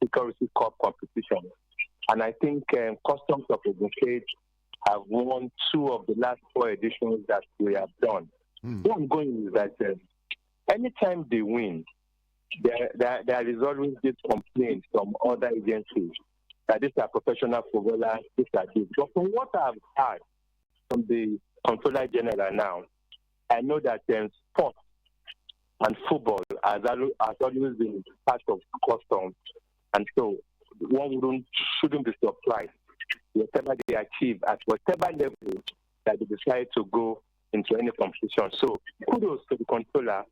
security cup competition. And I think Customs of Ogun State have won 2 of the last 4 editions that we have done. Where I'm going is that anytime they win, there is always this complaint from other agencies that these are professional footballers, these are this. But from what I've heard from the Controller General now, I know that sport and football has always been part of custom, and so one shouldn't be surprised whatever they achieve at whatever level that they decide to go into any competition. So kudos to the controller.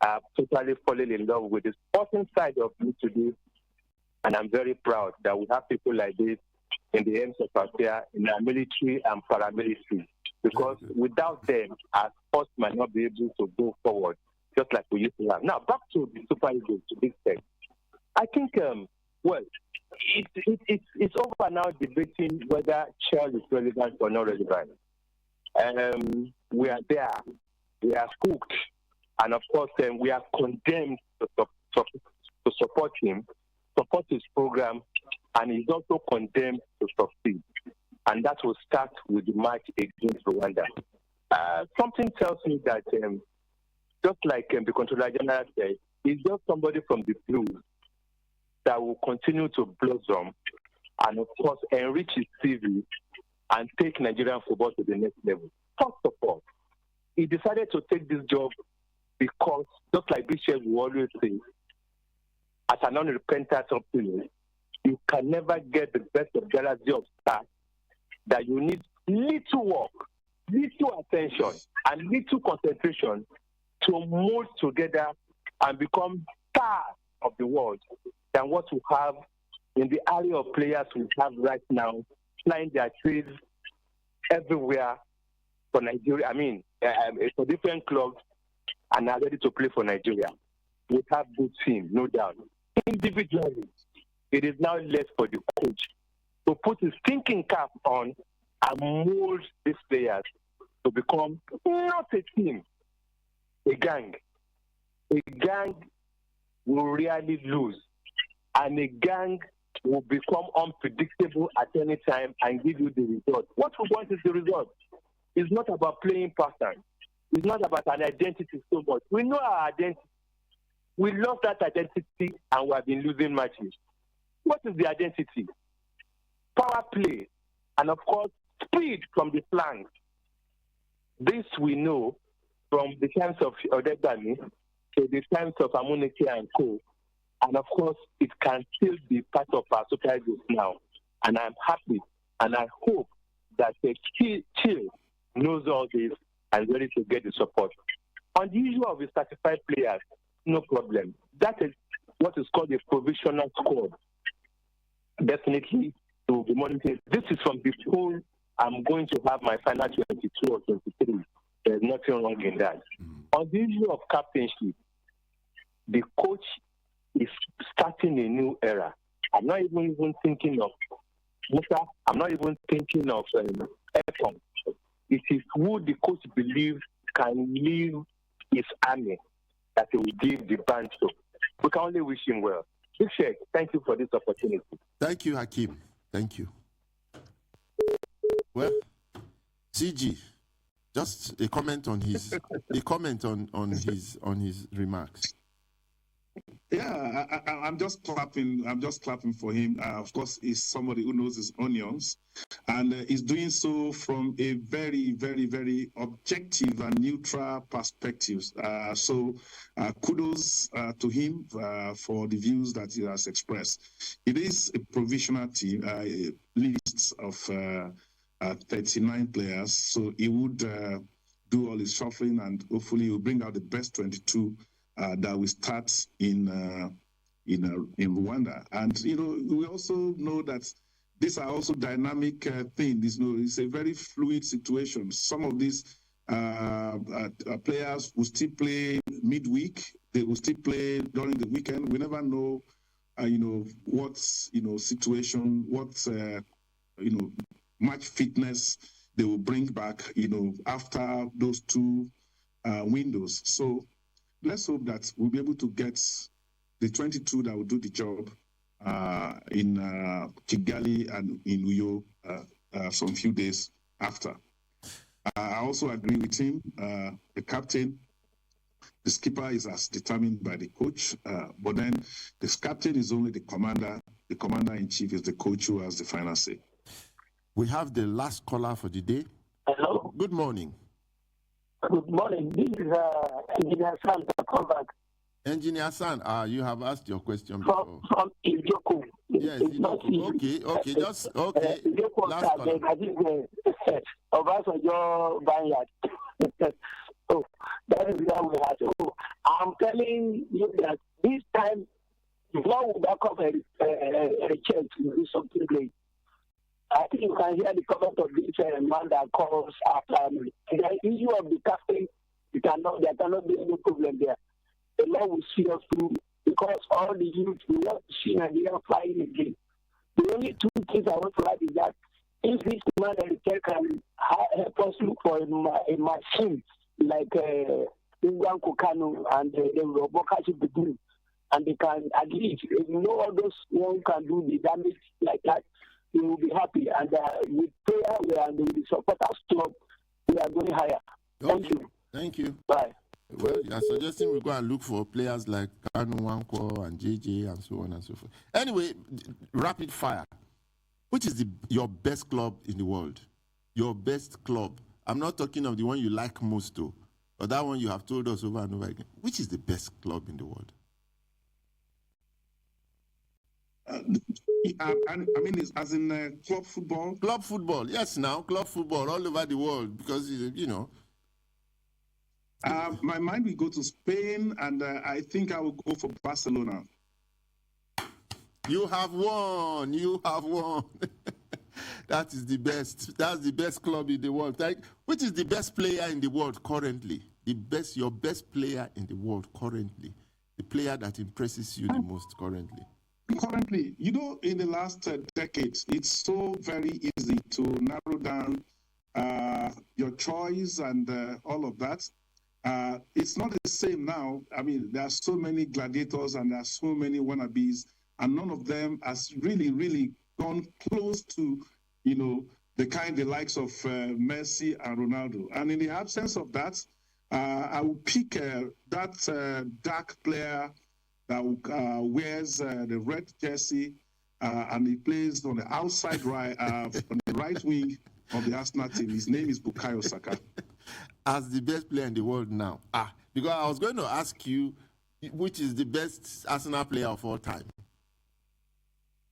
I've totally fallen in love with the sporting side of me today, and I'm very proud that we have people like this in the aims of affairs in our military and paramilitary, because without them, our sports might not be able to go forward just like we used to have. Now, back to the Super Eagles, to this extent. I think, it's over now debating whether Chelle is relevant or not relevant. We are there. We are hooked. And, of course, we are condemned to support him, support his program, and he's also condemned to succeed. And that will start with the match against Rwanda. Something tells me that, just like the Controller General said, he's just somebody from the blues that will continue to blossom and, of course, enrich his CV and take Nigerian football to the next level. First of all, he decided to take this job because, just like Bishop will always say, as an unrepentant optimist, you can never get the best of galaxy of stars, that you need little work, little attention, and little concentration to mold together and become stars of the world than what we have in the area of players we have right now, flying their trees everywhere for Nigeria. I mean, for different clubs, and are ready to play for Nigeria. We have good team, no doubt. Individually, it is now left for the coach to put his thinking cap on and mold these players to become not a team, a gang. A gang will really lose, and a gang will become unpredictable at any time and give you the result. What we want is the result. It's not about playing pattern. It's not about an identity so much. We know our identity. We love that identity, and we have been losing matches. What is the identity? Power play, and of course, speed from the flanks. This we know from the times of Odebami to the times of Amunike and Co. And of course, it can still be part of our Super Eagles now. And I'm happy, and I hope that Chelle knows all this and ready to get the support. On the issue of the certified players, no problem. That is what is called a provisional squad. Definitely to be monitored. This is from before I'm going to have my final 22 or 23. There's nothing wrong in that. On the issue of captainship, the coach is starting a new era. I'm not even thinking of Musa. I'm not even thinking of Ekong. It is who the coach believes can lead his army that he will give the band to. We can only wish him well. Big Sheikh, thank you for this opportunity. Thank you, Hakeem. Thank you. Well, CG, just a comment on his on his remarks. Yeah, I'm just clapping. I'm just clapping for him. Of course, he's somebody who knows his onions, and is doing so from a very, very, very objective and neutral perspective. So, kudos to him for the views that he has expressed. It is a provisional team, list of 39 players. So he would do all his shuffling, and hopefully, he will bring out the best 22. That we start in Rwanda, and we also know that these are also dynamic things. It's a very fluid situation. Some of these players will still play midweek. They will still play during the weekend. We never know, what situation, what match fitness they will bring back. After those two windows. So. Let's hope that we'll be able to get the 22 that will do the job in Kigali and in Uyo some few days after. I also agree with him. The captain, the skipper is as determined by the coach, but then the captain is only the commander. The commander-in-chief is the coach who has the final say. We have the last caller for the day. Hello. Good morning. Good morning. This is Engineer San come back. Engineer San, you have asked your question before. From Ijoku. Yes, okay, just okay. Last caller. I think Obasanjo Banyard. So that is where we are. So I'm telling you that this time, the law will back up a check to do something great. I think you can hear the comment of this man that calls after me. The issue of the captain, there cannot be any problem there. The law will see us through because all the youth we want to see Nigeria flying again. The only two things I want to add is that if this man can help us look for a machine like Ngwan Kokano and the Robokashi Begin, and they can at least, if no others one can do the damage like that, we will be happy. And with prayer and the supporters club, we are going higher. Thank you. Thank you. Bye. Well, you're suggesting we go and look for players like Kanu Wanko and JJ and so on and so forth. Anyway, rapid fire. Which is your best club in the world? Your best club. I'm not talking of the one you like most, though, but that one you have told us over and over again. Which is the best club in the world? I mean, it's as in club football? Club football, yes, now, club football all over the world because, you know. My mind will go to Spain, and I think I will go for Barcelona. You have won. That is the best. That's the best club in the world. Which is the best player in the world currently? Your best player in the world currently. The player that impresses you the most currently. Currently, you know, in the last decades, it's so very easy to narrow down your choice and all of that. It's not the same now. I mean, there are so many gladiators and there are so many wannabes, and none of them has really, really gone close to, you know, the likes of Messi and Ronaldo. And in the absence of that, I will pick that dark player that wears the red jersey and he plays on the outside right, on the right wing of the Arsenal team. His name is Bukayo Saka. As the best player in the world now. Because I was going to ask you, which is the best Arsenal player of all time?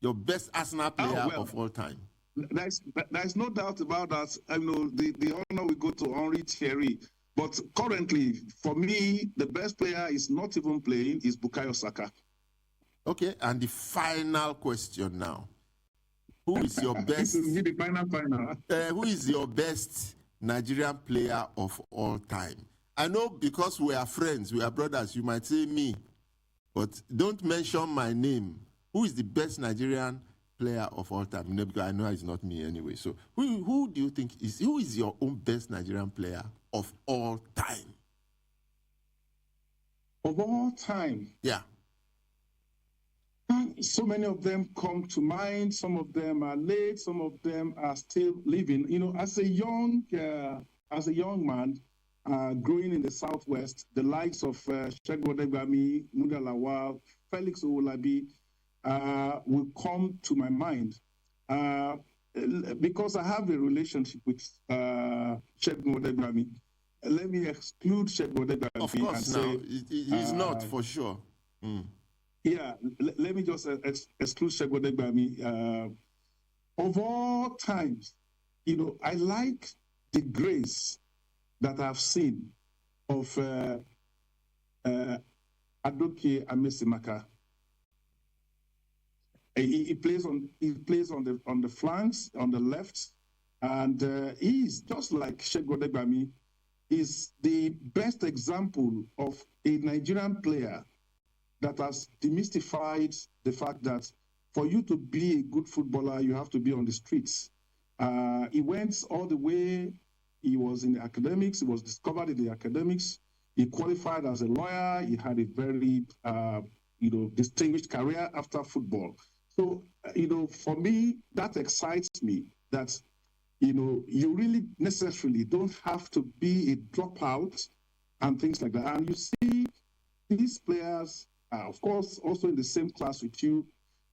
Your best Arsenal player of all time? There's no doubt about that. I know the honor will go to Henri Thierry. But currently, for me, the best player is not even playing, is Bukayo Saka. Okay, and the final question now. Who is your best? This is the final. Who is your best Nigerian player of all time? I know because we are friends, we are brothers, you might say me, but don't mention my name. Who is the best Nigerian player of all time? You know, because I know it's not me anyway. So who do you think who is your own best Nigerian player of all time? Of all time? Yeah. So many of them come to mind. Some of them are late. Some of them are still living. You know, as a young man growing in the Southwest, the likes of Segun Odegbami, Muda Lawal, Felix Owolabi will come to my mind because I have a relationship with Segun Odegbami. Let me exclude Segun Odegbami. Of course, now he's not for sure. Yeah, let me just exclude Segun Odegbami. Of all times, you know, I like the grace that I've seen of Adoke Amesimaka. He plays on the flanks, on the left, and he's just like Segun Odegbami. He's the best example of a Nigerian player that has demystified the fact that for you to be a good footballer, you have to be on the streets. He went all the way. He was in the academics. He was discovered in the academics. He qualified as a lawyer. He had a very, distinguished career after football. So, for me, that excites me that, you really necessarily don't have to be a dropout and things like that. And you see these players, of course, also in the same class with you,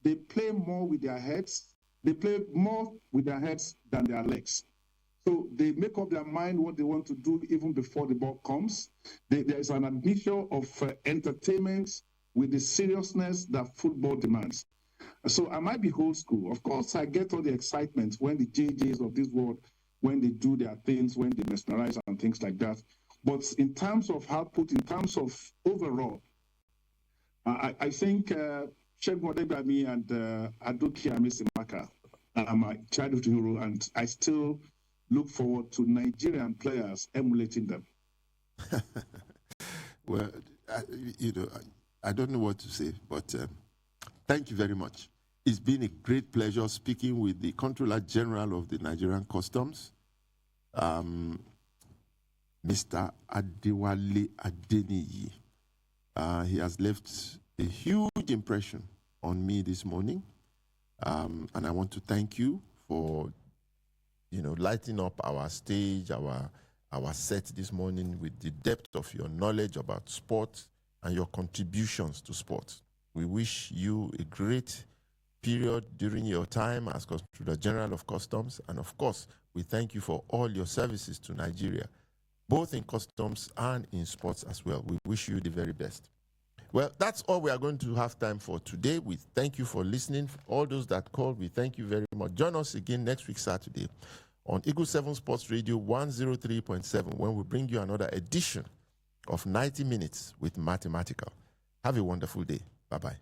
they play more with their heads. They play more with their heads than their legs. So they make up their mind what they want to do even before the ball comes. There is an admixture of entertainment with the seriousness that football demands. So I might be old school. Of course, I get all the excitement when the JJs of this world, when they do their things, when they mesmerize and things like that. But in terms of output, in terms of overall, I think Shegun Odebami and Adoki Amesimaka are my childhood hero, and I still look forward to Nigerian players emulating them. Well, I don't know what to say, but thank you very much. It's been a great pleasure speaking with the Controller General of the Nigerian Customs, Mr. Adewale Adeniyi. He has left a huge impression on me this morning, and I want to thank you for, lighting up our stage, our set this morning with the depth of your knowledge about sport and your contributions to sport. We wish you a great period during your time as Controller General of Customs, and of course, we thank you for all your services to Nigeria, both in customs and in sports as well. We wish you the very best. Well, that's all we are going to have time for today. We thank you for listening. For all those that called, we thank you very much. Join us again next week, Saturday, on Eagle7 Sports Radio 103.7, when we bring you another edition of 90 Minutes with Mathematical. Have a wonderful day. Bye-bye.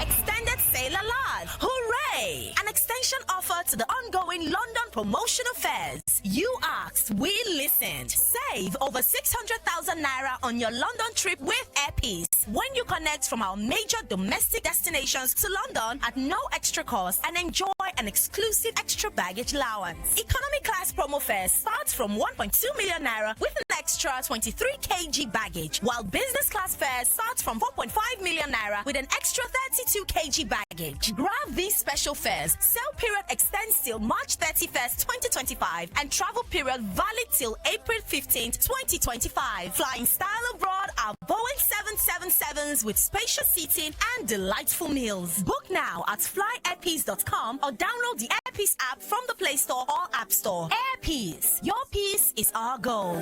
Extended sale alert! Hooray! An extension offer to the ongoing London promotional fairs. You asked, we listened. Save over 600,000 naira on your London trip with Airpeace when you connect from our major domestic destinations to London at no extra cost and enjoy an exclusive extra baggage allowance. Economy class promo fares starts from 1.2 million naira with an extra 23 kg baggage, while business class fares starts from 4.5 million naira with an extra 32 kg baggage. Grab these special fares. Sale period extends till March 31st, 2025, and travel period valid till April 15th, 2025. Flying style abroad are Boeing 777s with spacious seating and delightful meals. Book now at flyairpeace.com or download the Airpeace app from the Play Store or App Store. Airpeace, your peace is our goal.